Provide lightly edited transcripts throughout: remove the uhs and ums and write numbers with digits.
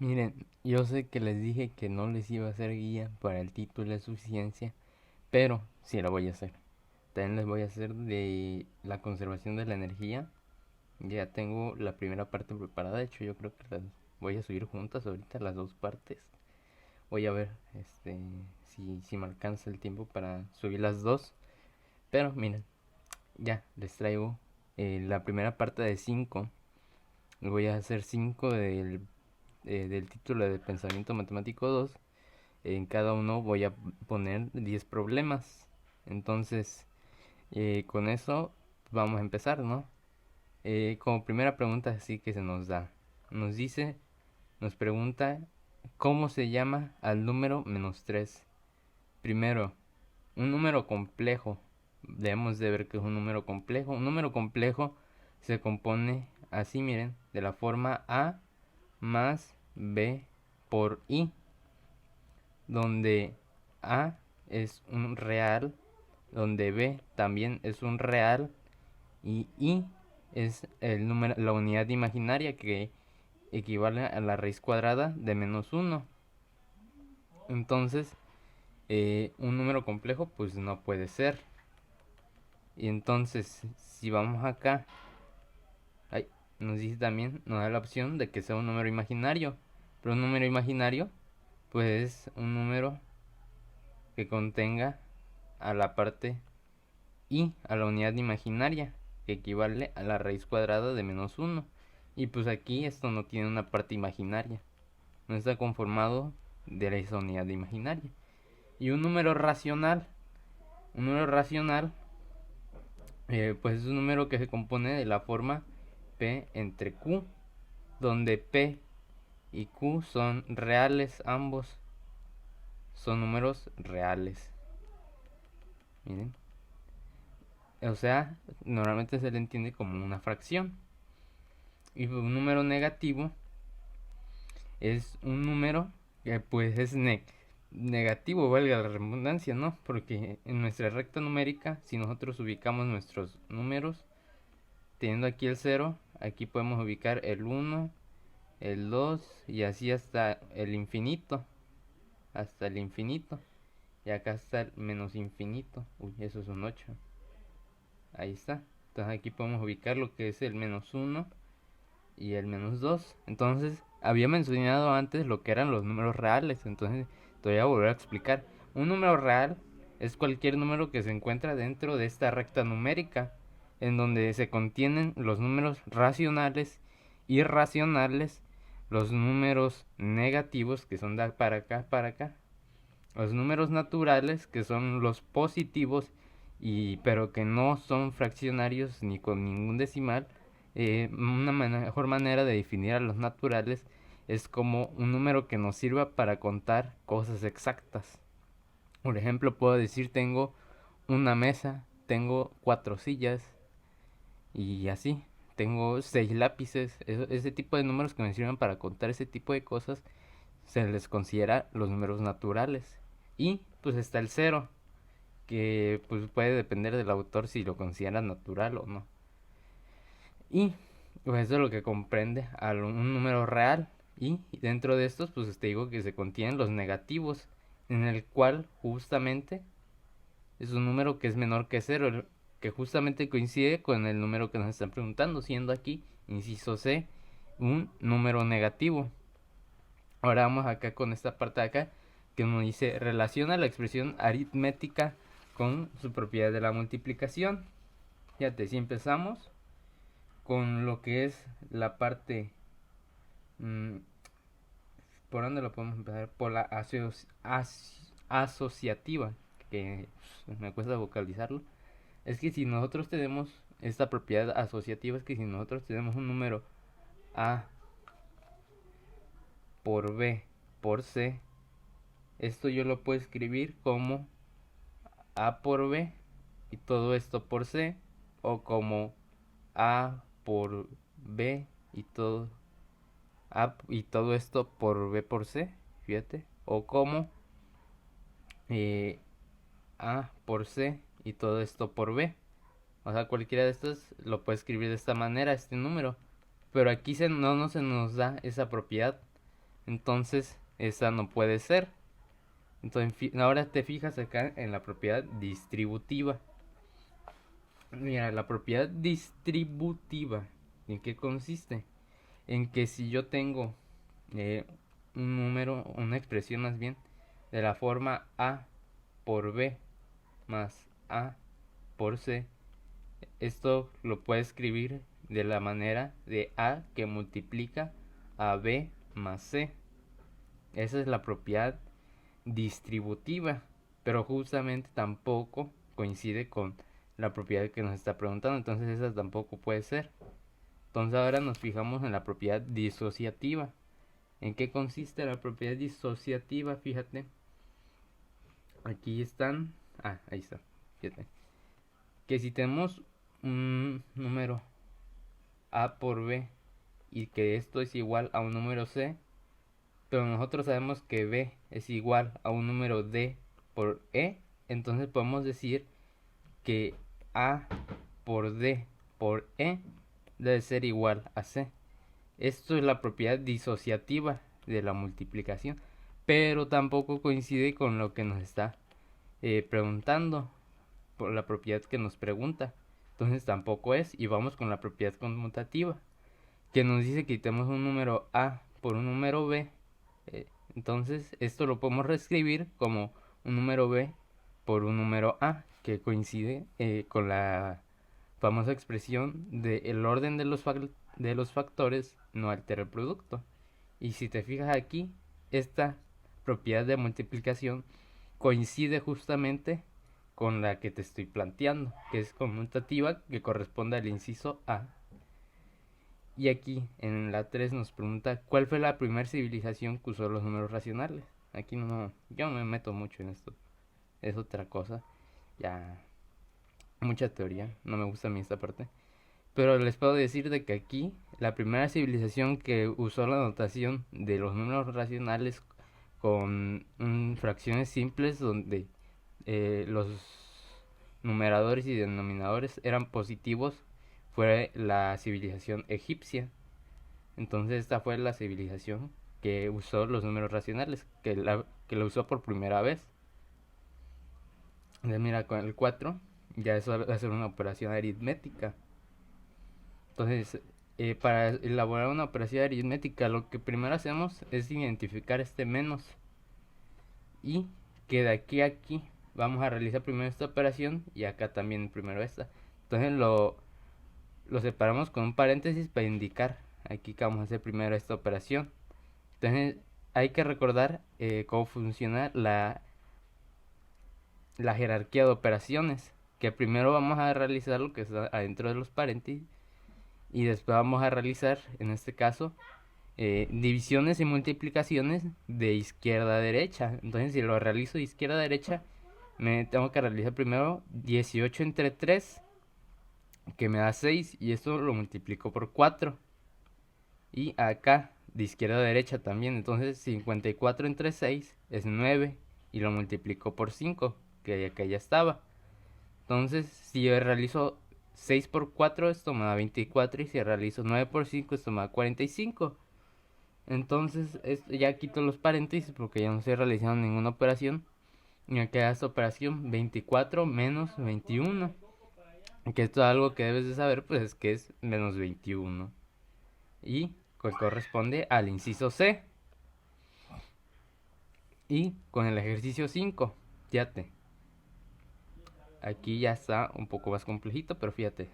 Miren, yo sé que les dije que no les iba a hacer guía para el título de suficiencia, pero sí la voy a hacer. También les voy a hacer de la conservación de la energía. Ya tengo la primera parte preparada, de hecho yo creo que las voy a subir juntas ahorita, las dos partes. Voy a ver si me alcanza el tiempo para subir las dos. Pero miren, ya les traigo la primera parte de 5. Voy a hacer 5 del título de Pensamiento Matemático 2. En cada uno voy a poner 10 problemas. Entonces, con eso vamos a empezar, ¿no? Como primera pregunta así que se nos da. Nos dice, nos pregunta, ¿cómo se llama al número -3? Primero, un número complejo. Debemos de ver que es un número complejo. Un número complejo se compone así, miren, de la forma A más B por I, donde A es un real, donde B también es un real y I es el número, la unidad imaginaria que equivale a la raíz cuadrada de -1. Entonces, un número complejo pues no puede ser. Y entonces, si vamos acá, ay, nos dice también, nos da la opción de que sea un número imaginario. Pero un número imaginario pues es un número que contenga a la parte y a la unidad imaginaria, que equivale a la raíz cuadrada de -1. Y pues aquí esto no tiene una parte imaginaria, no está conformado de esa unidad imaginaria. Y un número racional, pues es un número que se compone de la forma P entre Q, donde P y Q son reales, ambos son números reales. Miren, o sea, normalmente se le entiende como una fracción. Y un número negativo es un número que pues es negativo, valga la redundancia, ¿no? Porque en nuestra recta numérica, si nosotros ubicamos nuestros números, teniendo aquí el 0, aquí podemos ubicar el 1, el 2 y así hasta el infinito. Hasta el infinito. Y acá está el menos infinito. Uy, eso es un 8. Ahí está. Entonces aquí podemos ubicar lo que es el -1 y el -2. Entonces, había mencionado antes lo que eran los números reales. Entonces, te voy a volver a explicar. Un número real es cualquier número que se encuentra dentro de esta recta numérica, en donde se contienen los números racionales, irracionales, los números negativos, que son de para acá, los números naturales, que son los positivos, pero que no son fraccionarios ni con ningún decimal. Una mejor manera de definir a los naturales es como un número que nos sirva para contar cosas exactas. Por ejemplo, puedo decir tengo una mesa, tengo 4 sillas y así. Tengo 6 lápices. Ese tipo de números que me sirven para contar ese tipo de cosas se les considera los números naturales. Y pues está el cero, que pues puede depender del autor si lo considera natural o no. Y pues eso es lo que comprende a un número real. Y dentro de estos pues te digo que se contienen los negativos, en el cual justamente es un número que es menor que cero, que justamente coincide con el número que nos están preguntando, siendo aquí, inciso C, un número negativo. Ahora vamos acá con esta parte de acá que nos dice relaciona la expresión aritmética con su propiedad de la multiplicación. Fíjate, si empezamos con lo que es la parte, mmm, ¿por dónde lo podemos empezar? Por la asociativa, que me cuesta vocalizarlo. Es que si nosotros tenemos esta propiedad asociativa, es que si nosotros tenemos un número A por B por C, esto yo lo puedo escribir como A por B y todo esto por C, o como A por B y todo esto por B por C, fíjate, o como eh, A por C y todo esto por B. O sea, cualquiera de estos lo puede escribir de esta manera, este número. Pero aquí no se nos da esa propiedad. Entonces esa no puede ser. Entonces ahora te fijas acá en la propiedad distributiva. Mira, la propiedad distributiva, ¿en qué consiste? En que si yo tengo un número, una expresión más bien, de la forma A por B más A por C, esto lo puedo escribir de la manera de A que multiplica a B más C. Esa es la propiedad distributiva, pero justamente tampoco coincide con la propiedad que nos está preguntando, entonces esa tampoco puede ser. Entonces ahora nos fijamos en la propiedad disociativa. ¿En qué consiste la propiedad disociativa? Fíjate, aquí están, ahí está, fíjate, que si tenemos un número A por B y que esto es igual a un número C, pero nosotros sabemos que B es igual a un número D por E, entonces podemos decir que A por D por E debe ser igual a C. Esto es la propiedad disociativa de la multiplicación, pero tampoco coincide con lo que nos está preguntando, por la propiedad que nos pregunta. Entonces tampoco es, y vamos con la propiedad conmutativa, que nos dice que quitemos un número A por un número B. Entonces esto lo podemos reescribir como un número B por un número A, que coincide con la famosa expresión de el orden de los factores no altera el producto. Y si te fijas aquí, esta propiedad de multiplicación coincide justamente con la que te estoy planteando, que es conmutativa, que corresponde al inciso A. Y aquí en la 3 nos pregunta cuál fue la primera civilización que usó los números racionales. Aquí yo no me meto mucho en esto, es otra cosa, ya mucha teoría, no me gusta a mí esta parte. Pero les puedo decir de que aquí la primera civilización que usó la notación de los números racionales con fracciones simples donde los numeradores y denominadores eran positivos fue la civilización egipcia. Entonces esta fue la civilización que usó los números racionales, que la usó por primera vez. Entonces mira, con el 4 ya eso va a ser una operación aritmética. Entonces, para elaborar una operación aritmética, lo que primero hacemos es identificar este menos. Y que de aquí a aquí vamos a realizar primero esta operación y acá también primero esta. Entonces lo separamos con un paréntesis para indicar aquí que vamos a hacer primero esta operación. Entonces hay que recordar cómo funciona la jerarquía de operaciones. Que primero vamos a realizar lo que está adentro de los paréntesis y después vamos a realizar, en este caso, divisiones y multiplicaciones de izquierda a derecha. Entonces si lo realizo de izquierda a derecha, me tengo que realizar primero 18 entre 3, que me da 6, y esto lo multiplico por 4. Y acá, de izquierda a derecha también, entonces 54 entre 6 es 9, y lo multiplico por 5, que acá ya estaba. Entonces si yo realizo 6 por 4, esto me da 24, y si realizo 9 por 5, esto me da 45. Entonces ya quito los paréntesis porque ya no estoy realizando ninguna operación. Y me queda esta operación 24 menos 21. Que esto es algo que debes de saber, pues es que es menos 21. Y corresponde al inciso C. Y con el ejercicio 5, fíjate. Aquí ya está un poco más complejito, pero fíjate.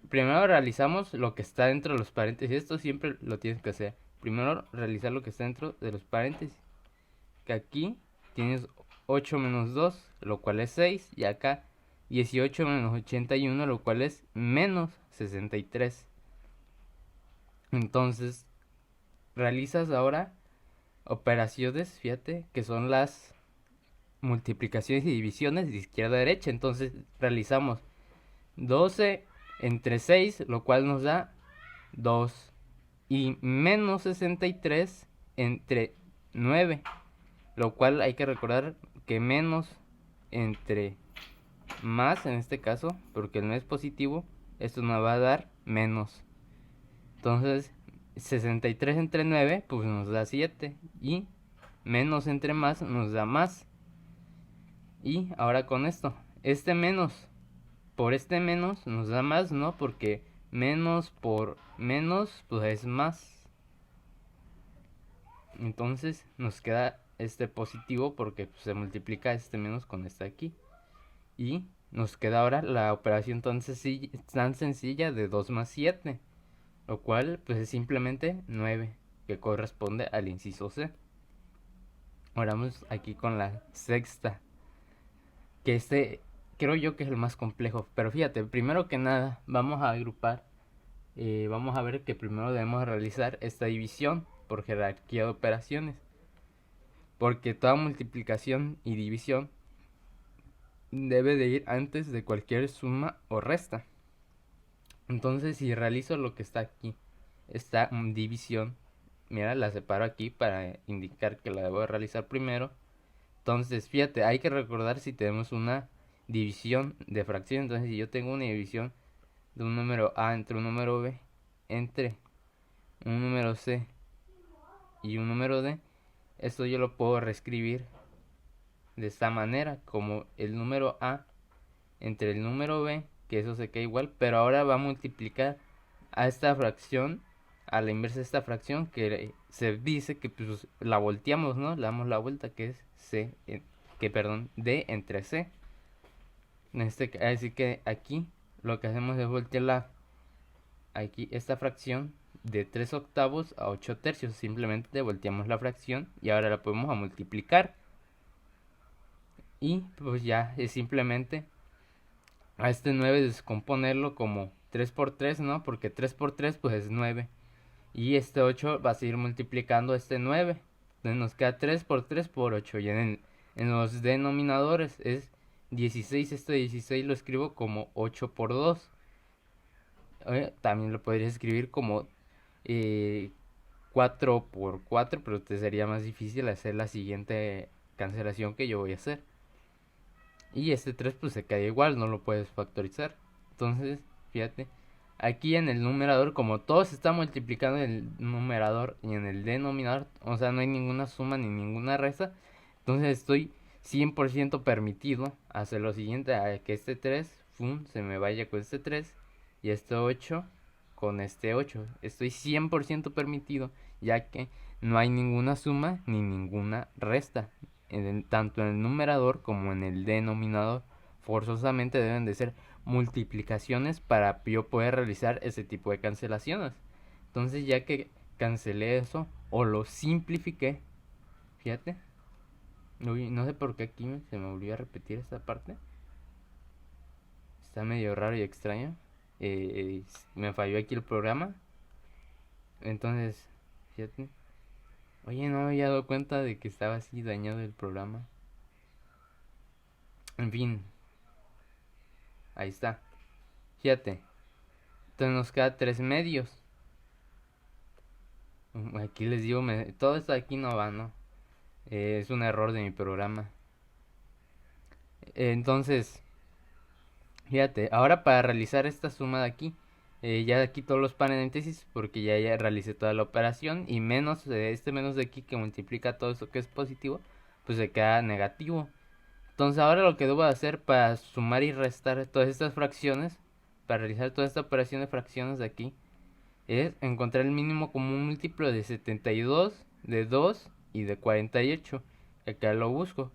Primero realizamos lo que está dentro de los paréntesis. Esto siempre lo tienes que hacer. Primero realizar lo que está dentro de los paréntesis. Que aquí tienes 8 menos 2, lo cual es 6. Y acá 18 menos 81, lo cual es menos 63. Entonces realizas ahora operaciones, fíjate, que son las multiplicaciones y divisiones de izquierda a derecha. Entonces realizamos 12 entre 6, lo cual nos da 2. Y menos 63 entre 9, lo cual hay que recordar que menos entre más, en este caso, porque no es positivo, esto nos va a dar menos. Entonces 63 entre 9 pues nos da 7 y menos entre más nos da más. Y ahora con esto, este menos por este menos nos da más, ¿no? Porque menos por menos pues es más. Entonces nos queda este positivo porque pues, se multiplica este menos con este aquí. Y nos queda ahora la operación tan sencilla de 2 más 7. Lo cual pues es simplemente 9, que corresponde al inciso C. Ahora vamos aquí con la sexta, que creo yo que es el más complejo. Pero fíjate, primero que nada vamos a agrupar, vamos a ver que primero debemos realizar esta división por jerarquía de operaciones. Porque toda multiplicación y división debe de ir antes de cualquier suma o resta. Entonces si realizo lo que está aquí, esta división, mira, la separo aquí para indicar que la debo de realizar primero. Entonces, fíjate, hay que recordar si tenemos una división de fracción. Entonces, si yo tengo una división de un número A entre un número B, entre un número C y un número D, esto yo lo puedo reescribir de esta manera, como el número A entre el número B, que eso se queda igual, pero ahora va a multiplicar a esta fracción, a la inversa de esta fracción, que se dice que pues la volteamos, ¿no? Le damos la vuelta, que es D entre C. Así que aquí lo que hacemos es voltear aquí esta fracción de 3 octavos a 8 tercios. Simplemente volteamos la fracción y ahora la podemos a multiplicar. Y pues ya es simplemente a este 9 descomponerlo como 3 por 3, ¿no? Porque 3 por 3 pues es 9. Y este 8 va a seguir multiplicando este 9. Entonces nos queda 3 por 3 por 8. Y en los denominadores es 16. Este 16 lo escribo como 8 por 2. También lo podría escribir como 4 por 4. Pero te sería más difícil hacer la siguiente cancelación que yo voy a hacer. Y este 3 pues se queda igual, no lo puedes factorizar. Entonces, fíjate, aquí en el numerador, como todo se está multiplicando en el numerador y en el denominador, o sea, no hay ninguna suma ni ninguna resta, entonces estoy 100% permitido hacer lo siguiente, a que este 3 se me vaya con este 3 y este 8 con este 8. Estoy 100% permitido, ya que no hay ninguna suma ni ninguna resta. Tanto en el numerador como en el denominador forzosamente deben de ser multiplicaciones para yo poder realizar ese tipo de cancelaciones. Entonces ya que cancelé eso o lo simplifiqué, fíjate, no sé por qué aquí se me volvió a repetir esta parte, está medio raro y extraño. Me falló aquí el programa. Entonces, fíjate, oye, no me había dado cuenta de que estaba así dañado el programa. En fin, ahí está. Fíjate. Entonces nos queda 3 medios. Aquí les digo, todo esto aquí no va, ¿no? Es un error de mi programa. Entonces, fíjate, ahora para realizar esta suma de aquí, ya quito los paréntesis porque ya realicé toda la operación. Y menos, este menos de aquí que multiplica todo eso que es positivo, pues se queda negativo. Entonces ahora lo que debo hacer para sumar y restar todas estas fracciones, para realizar toda esta operación de fracciones de aquí, es encontrar el mínimo común múltiplo de 72, de 2 y de 48. Acá lo busco.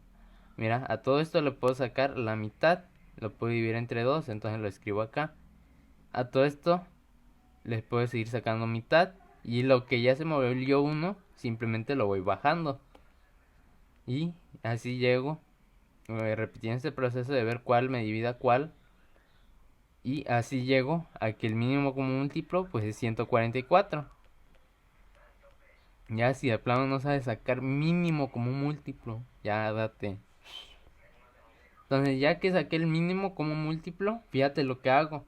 Mira, a todo esto le puedo sacar la mitad, lo puedo dividir entre 2, entonces lo escribo acá. A todo esto les puedo seguir sacando mitad y lo que ya se me volvió 1, simplemente lo voy bajando. Y así llego repitiendo este proceso de ver cuál me divida cuál. Y así llego a que el mínimo común múltiplo pues es 144. Ya si de plano no sabes sacar mínimo común múltiplo, ya date. Entonces ya que saqué el mínimo común múltiplo, fíjate lo que hago.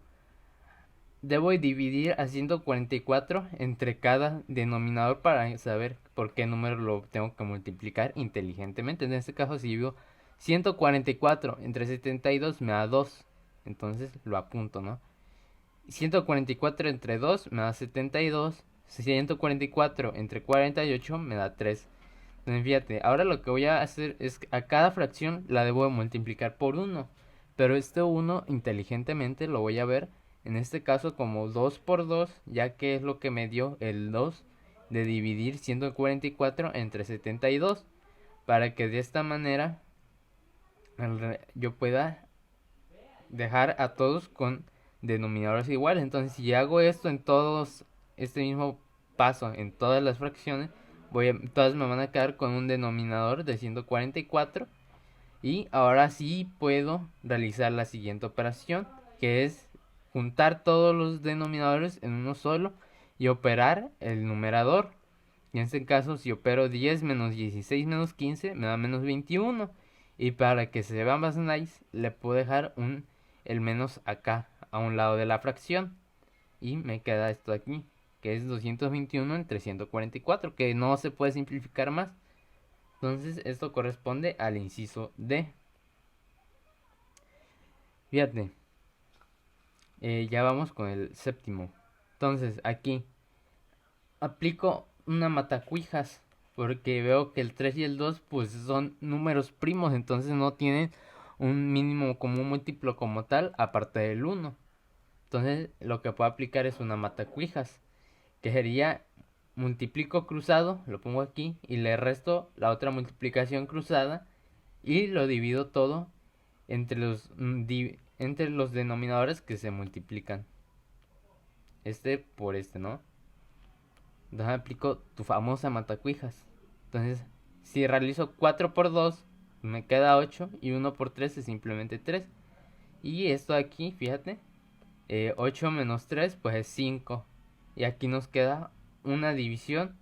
Debo dividir a 144 entre cada denominador para saber por qué número lo tengo que multiplicar inteligentemente. En este caso si divido 144 entre 72 me da 2. Entonces lo apunto, ¿no? 144 entre 2 me da 72. 144 entre 48 me da 3. Entonces fíjate, ahora lo que voy a hacer es que a cada fracción la debo de multiplicar por 1. Pero este 1 inteligentemente lo voy a ver en este caso como 2 por 2, ya que es lo que me dio el 2 de dividir 144 entre 72. Para que de esta manera yo pueda dejar a todos con denominadores iguales. Entonces si hago esto en todos, este mismo paso en todas las fracciones, todas me van a quedar con un denominador de 144. Y ahora sí puedo realizar la siguiente operación, que es juntar todos los denominadores en uno solo y operar el numerador. Y en este caso, si opero 10 menos 16 menos 15, me da menos 21. Y para que se vea más nice, le puedo dejar el menos acá, a un lado de la fracción. Y me queda esto aquí, que es 221 entre 144, que no se puede simplificar más. Entonces esto corresponde al inciso D. Fíjate, ya vamos con el séptimo. Entonces aquí aplico una matacuijas, porque veo que el 3 y el 2 pues son números primos, entonces no tienen un mínimo común múltiplo como tal, aparte del 1. Entonces lo que puedo aplicar es una matacuijas, que sería multiplico cruzado, lo pongo aquí, y le resto la otra multiplicación cruzada, y lo divido todo entre los denominadores que se multiplican. Este por este, ¿no? Entonces aplico tu famosa matacuijas. Entonces, si realizo 4 por 2, me queda 8. Y 1 por 3 es simplemente 3. Y esto aquí, fíjate, 8 menos 3 pues es 5. Y aquí nos queda una división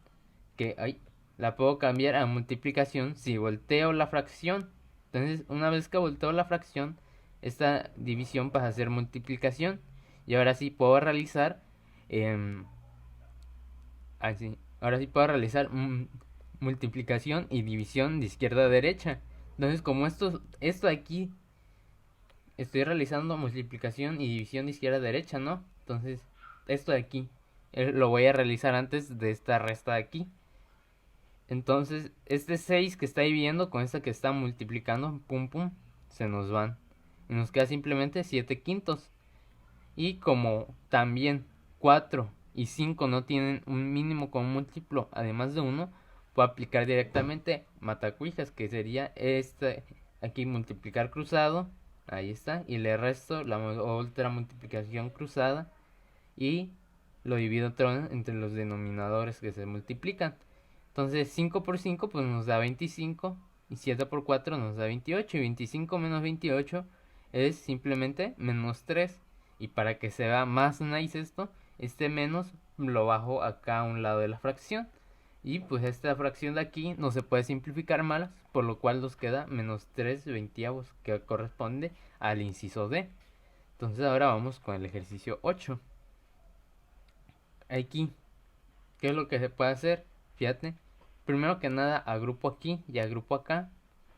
que la puedo cambiar a multiplicación si volteo la fracción. Entonces, una vez que volteo la fracción, esta división pasa a ser multiplicación. Y ahora sí puedo realizar así. Ahora sí puedo realizar multiplicación y división de izquierda a derecha. Entonces, como esto aquí estoy realizando multiplicación y división de izquierda a derecha, ¿no? Entonces, esto de aquí lo voy a realizar antes de esta resta de aquí. Entonces, este 6 que está dividiendo con esta que está multiplicando, pum pum, se nos van. Y nos queda simplemente 7 quintos. Y como también 4 y 5 no tienen un mínimo como múltiplo, además de 1, puedo aplicar directamente matacuijas, que sería este aquí multiplicar cruzado, ahí está, y le resto la otra multiplicación cruzada y lo divido entre los denominadores que se multiplican. Entonces 5 por 5 pues nos da 25 y 7 por 4 nos da 28 y 25 menos 28 es simplemente menos 3. Y para que se vea más nice esto, este menos lo bajo acá a un lado de la fracción. Y pues esta fracción de aquí no se puede simplificar más, por lo cual nos queda menos 3 veintiavos, que corresponde al inciso D. Entonces ahora vamos con el ejercicio 8. Aquí, ¿qué es lo que se puede hacer? Fíjate, primero que nada agrupo aquí y agrupo acá,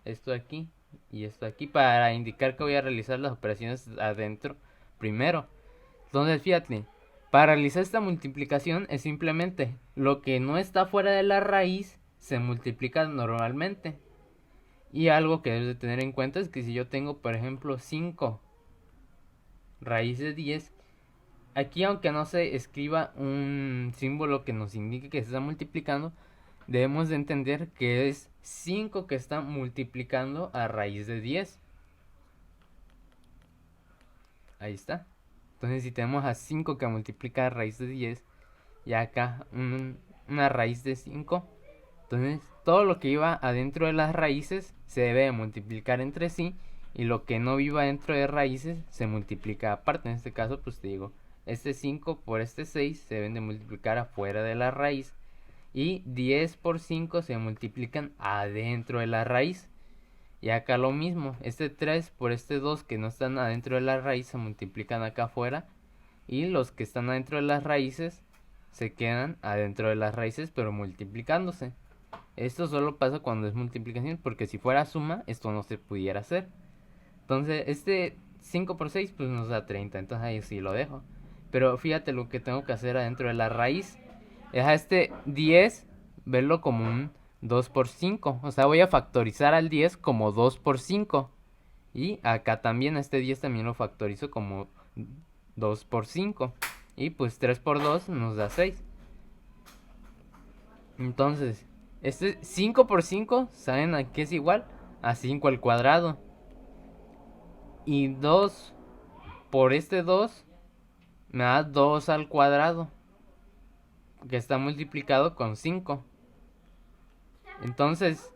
esto de aquí y esto de aquí, para indicar que voy a realizar las operaciones adentro primero. Entonces fíjate, para realizar esta multiplicación es simplemente lo que no está fuera de la raíz se multiplica normalmente. Y algo que debes de tener en cuenta es que si yo tengo por ejemplo 5 raíz de 10, aquí aunque no se escriba un símbolo que nos indique que se está multiplicando, debemos de entender que es 5 que está multiplicando a raíz de 10. Ahí está. Entonces si tenemos a 5 que multiplica a raíz de 10 y acá una raíz de 5, entonces todo lo que iba adentro de las raíces se debe de multiplicar entre sí, y lo que no viva dentro de raíces se multiplica aparte. En este caso pues te digo, este 5 por este 6 se deben de multiplicar afuera de la raíz, y 10 por 5 se multiplican adentro de la raíz. Y acá lo mismo, este 3 por este 2 que no están adentro de la raíz se multiplican acá afuera, y los que están adentro de las raíces se quedan adentro de las raíces pero multiplicándose. Esto solo pasa cuando es multiplicación, porque si fuera suma esto no se pudiera hacer. Entonces este 5 por 6 pues nos da 30, entonces ahí sí lo dejo. Pero fíjate lo que tengo que hacer adentro de la raíz. es a este 10 verlo como un 2 por 5. O sea, voy a factorizar al 10 como 2 por 5. Y acá también, este 10 también lo factorizo como 2 por 5. Y pues 3 por 2 nos da 6. Entonces, este 5 por 5, ¿saben a qué es igual? A 5 al cuadrado. Y 2 por este 2 me da 2 al cuadrado, que está multiplicado con 5. Entonces,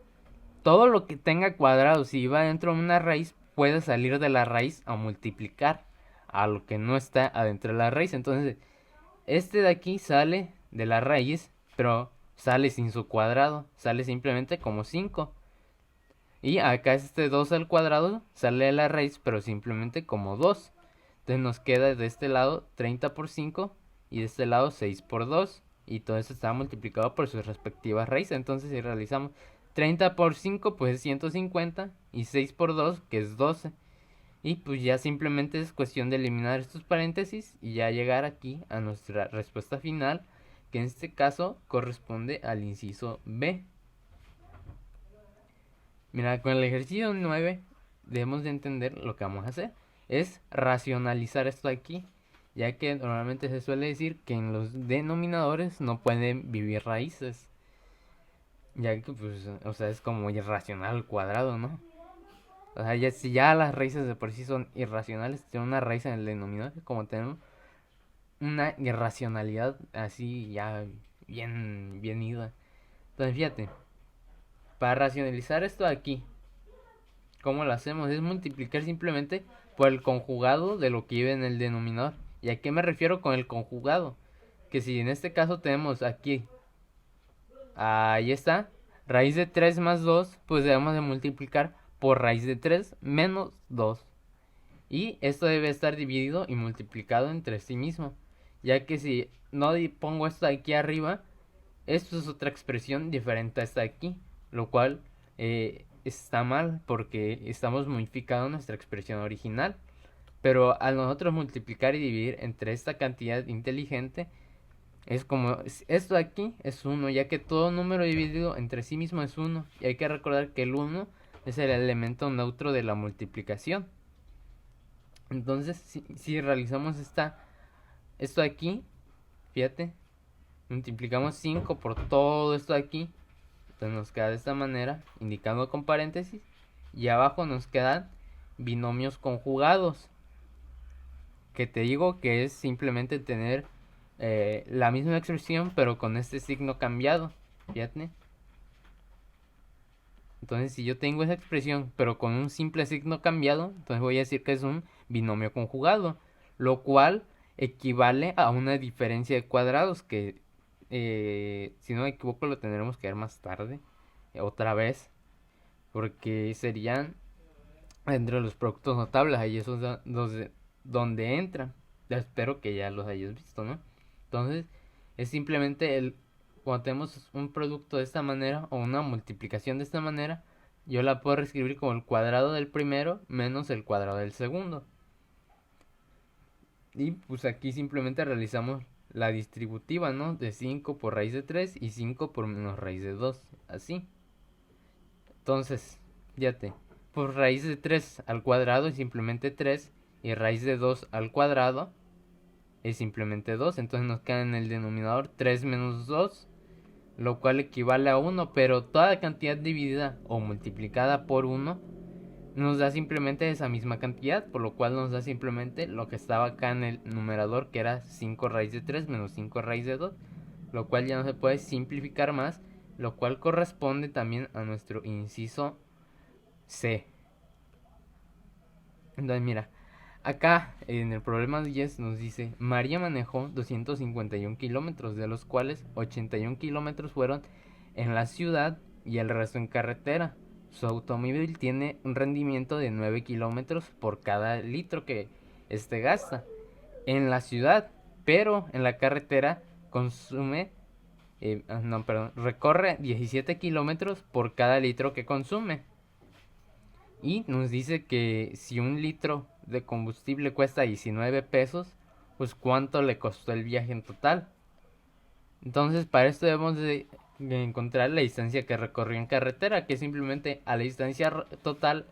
todo lo que tenga cuadrado, si va dentro de una raíz, puede salir de la raíz a multiplicar a lo que no está adentro de la raíz. Entonces, este de aquí sale de la raíz, pero sale sin su cuadrado, sale simplemente como 5. Y acá este 2 al cuadrado sale de la raíz, pero simplemente como 2. Entonces nos queda de este lado 30 por 5 y de este lado 6 por 2. Y todo eso está multiplicado por sus respectivas raíces. Entonces si realizamos 30 por 5 pues es 150 y 6 por 2 que es 12. Y pues ya simplemente es cuestión de eliminar estos paréntesis y ya llegar aquí a nuestra respuesta final, que en este caso corresponde al inciso B. Mira, con el ejercicio 9 debemos de entender lo que vamos a hacer. Es racionalizar esto aquí, ya que normalmente se suele decir que en los denominadores no pueden vivir raíces. Ya que pues, o sea, es como irracional al cuadrado, ¿no? O sea, ya, si ya las raíces de por sí son irracionales, tienen una raíz en el denominador, como tenemos una irracionalidad así ya bien ida. Entonces fíjate, para racionalizar esto de aquí, ¿cómo lo hacemos? Es multiplicar simplemente por el conjugado de lo que lleva en el denominador. ¿Y a qué me refiero con el conjugado? Que si en este caso tenemos aquí, ahí está, raíz de 3 más 2, pues debemos de multiplicar por raíz de 3 menos 2. Y esto debe estar dividido y multiplicado entre sí mismo. Ya que si no pongo esto de aquí arriba, esto es otra expresión diferente a esta de aquí. Lo cual está mal porque estamos modificando nuestra expresión original. Pero al nosotros multiplicar y dividir entre esta cantidad inteligente, es como esto de aquí es 1, ya que todo número dividido entre sí mismo es 1. Y hay que recordar que el 1 es el elemento neutro de la multiplicación. Entonces, si realizamos esto de aquí, fíjate, multiplicamos 5 por todo esto de aquí, entonces nos queda de esta manera, indicando con paréntesis. Y abajo nos quedan binomios conjugados, que te digo que es simplemente tener la misma expresión pero con este signo cambiado. Fíjate. Entonces si yo tengo esa expresión pero con un simple signo cambiado, entonces voy a decir que es un binomio conjugado, lo cual equivale a una diferencia de cuadrados que si no me equivoco lo tendremos que ver más tarde, otra vez, porque serían entre los productos notables, ahí esos donde entran. Ya espero que ya los hayas visto, ¿no? Entonces, es simplemente cuando tenemos un producto de esta manera o una multiplicación de esta manera, yo la puedo reescribir como el cuadrado del primero menos el cuadrado del segundo. Y pues aquí simplemente realizamos la distributiva, ¿no? De 5 por raíz de 3 y 5 por menos raíz de 2, así. Entonces, fíjate, por raíz de 3 al cuadrado es simplemente 3 y raíz de 2 al cuadrado es simplemente 2. Entonces nos queda en el denominador 3 menos 2, lo cual equivale a 1, pero toda cantidad dividida o multiplicada por 1 nos da simplemente esa misma cantidad, por lo cual nos da simplemente lo que estaba acá en el numerador, que era 5 raíz de 3 menos 5 raíz de 2, lo cual ya no se puede simplificar más, lo cual corresponde también a nuestro inciso C. Entonces mira, acá en el problema 10 nos dice, María manejó 251 kilómetros, de los cuales 81 kilómetros fueron en la ciudad y el resto en carretera. Su automóvil tiene un rendimiento de 9 kilómetros por cada litro que gasta en la ciudad, pero en la carretera consume, recorre 17 kilómetros por cada litro que consume. Y nos dice que si un litro de combustible cuesta 19 pesos, pues cuánto le costó el viaje en total. Entonces, para esto debemos de encontrar la distancia que recorrió en carretera, que es simplemente a la distancia total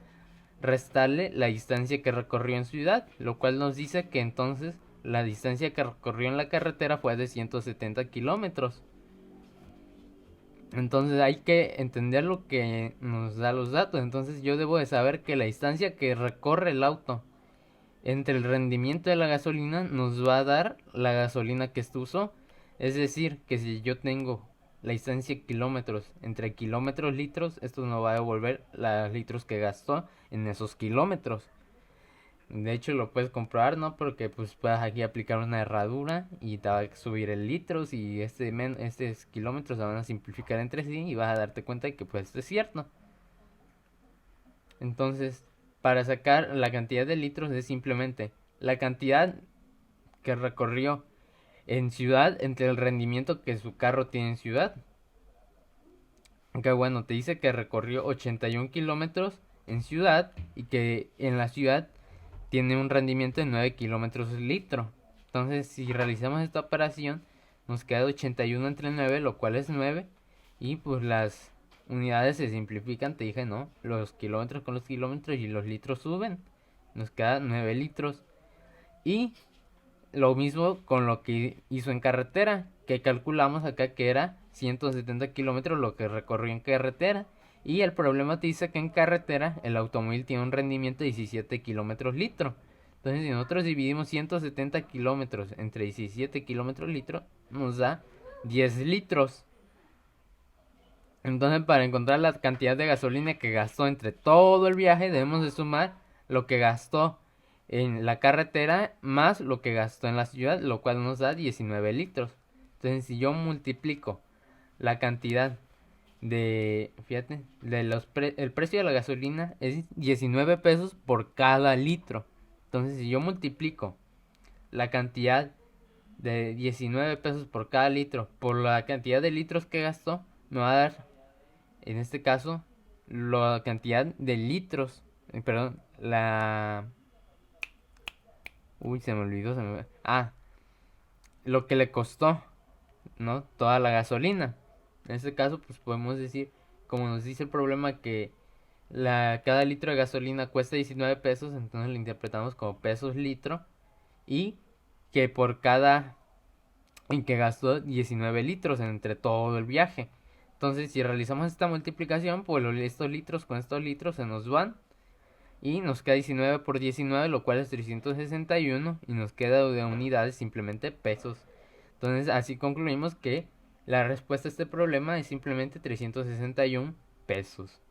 restarle la distancia que recorrió en ciudad, lo cual nos dice que entonces la distancia que recorrió en la carretera fue de 170 kilómetros. Entonces hay que entender lo que nos da los datos. Entonces yo debo de saber que la distancia que recorre el auto entre el rendimiento de la gasolina nos va a dar la gasolina que esto usó. Es decir, que si yo tengo la distancia kilómetros entre kilómetros litros, esto nos va a devolver los litros que gastó en esos kilómetros. De hecho lo puedes comprobar, ¿no? Porque pues puedes aquí aplicar una herradura y te va a subir el litros y estos kilómetros se van a simplificar entre sí y vas a darte cuenta de que pues esto es cierto. Entonces, para sacar la cantidad de litros es simplemente la cantidad que recorrió en ciudad entre el rendimiento que su carro tiene en ciudad. Que bueno, te dice que recorrió 81 kilómetros en ciudad y que en la ciudad tiene un rendimiento de 9 kilómetros litro. Entonces, si realizamos esta operación, nos queda 81 entre 9, lo cual es 9. Y pues las unidades se simplifican, te dije, ¿no? Los kilómetros con los kilómetros y los litros suben. Nos queda 9 litros. Y lo mismo con lo que hizo en carretera, que calculamos acá que era 170 kilómetros lo que recorrió en carretera. Y el problema te dice que en carretera el automóvil tiene un rendimiento de 17 kilómetros litro. Entonces si nosotros dividimos 170 kilómetros entre 17 kilómetros litro, nos da 10 litros. Entonces para encontrar la cantidad de gasolina que gastó entre todo el viaje, debemos de sumar lo que gastó en la carretera más lo que gastó en la ciudad, lo cual nos da 19 litros. Entonces si yo multiplico la cantidad fíjate, el precio de la gasolina es 19 pesos por cada litro. Entonces si yo multiplico la cantidad de 19 pesos por cada litro por la cantidad de litros que gastó, me va a dar, en este caso, la cantidad de litros, perdón, uy, se me olvidó, lo que le costó, ¿no? Toda la gasolina. En este caso, pues podemos decir, como nos dice el problema, que cada litro de gasolina cuesta 19 pesos, entonces lo interpretamos como pesos litro. Y que por cada... en que gastó 19 litros entre todo el viaje. Entonces, si realizamos esta multiplicación, pues estos litros con estos litros se nos van. Y nos queda 19 por 19, lo cual es 361. Y nos queda de unidades simplemente pesos. Entonces, así concluimos que la respuesta a este problema es simplemente 361 pesos.